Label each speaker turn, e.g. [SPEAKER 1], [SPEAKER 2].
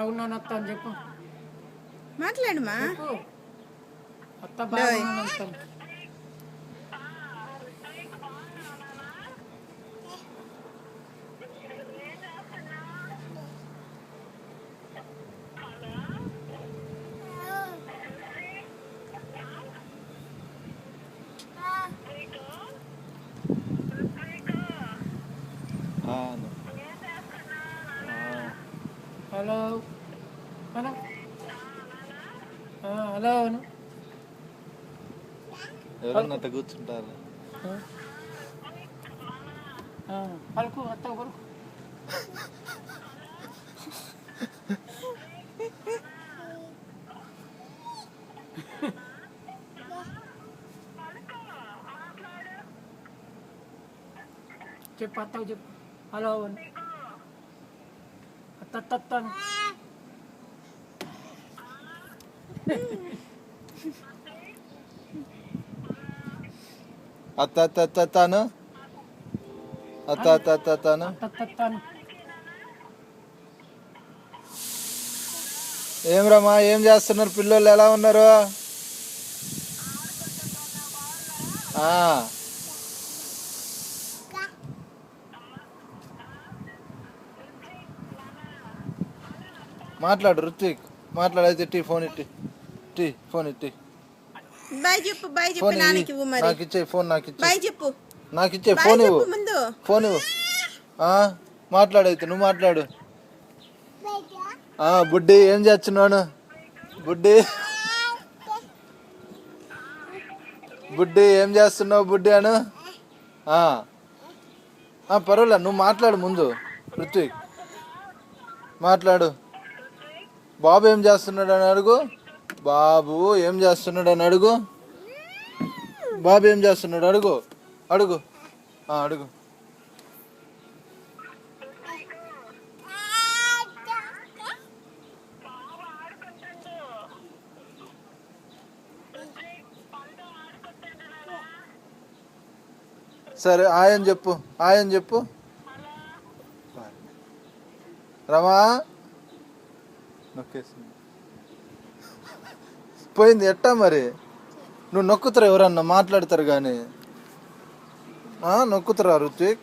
[SPEAKER 1] ఉన్నాను అత్త అని చెప్పు.
[SPEAKER 2] మాట్లాడమా.
[SPEAKER 1] అత్త బాగున్నాను అత్త. హలో హలో హలో
[SPEAKER 3] ఎవరన్నా కూర్చుంటారు.
[SPEAKER 1] పలుకు అత్త కొరకు. చెప్పు అత్తకు చెప్పు. హలో అత్తను.
[SPEAKER 3] అత్తను అత్తను. ఏం రమ్మా, ఏం చేస్తున్నారు పిల్లలు? ఎలా ఉన్నారు? మాట్లాడు రుత్విక్, మాట్లాడైతే టీ ఫోన్ ఇట్టి ఫోన్ ఇట్టి.
[SPEAKER 2] బాయ్ చెప్పు. బాయ్ చెప్పు నాన్నకి ఇవ్వు. మరి
[SPEAKER 3] నాకు ఇచ్చే ఫోన్.
[SPEAKER 2] బాయ్ చెప్పు.
[SPEAKER 3] నాకు ఇచ్చే ఫోన్ ఇవ్వు.
[SPEAKER 2] ముందు
[SPEAKER 3] ఫోన్ ఇవ్వు. మాట్లాడైతే నువ్వు మాట్లాడు. బుడ్డి ఏం చేస్తున్నాను? బుడ్డి ఏం చేస్తున్నావు బుడ్డి అను. పర్వాలేదు, నువ్వు మాట్లాడు ముందు. ఋత్విక్ మాట్లాడు. బాబు ఏం చేస్తున్నాడు అని అడుగు. బాబు ఏం చేస్తున్నాడు అని అడుగు. బాబు ఏం చేస్తున్నాడు అడుగు. అడుగు అడుగు. సరే ఆయన చెప్పు. రమా నొక్కేసింది, పోయింది. ఎట్టా మరి? నువ్వు నొక్కుతారా? ఎవరన్నా మాట్లాడతారు కానీ నొక్కుతారా ఋత్విక్?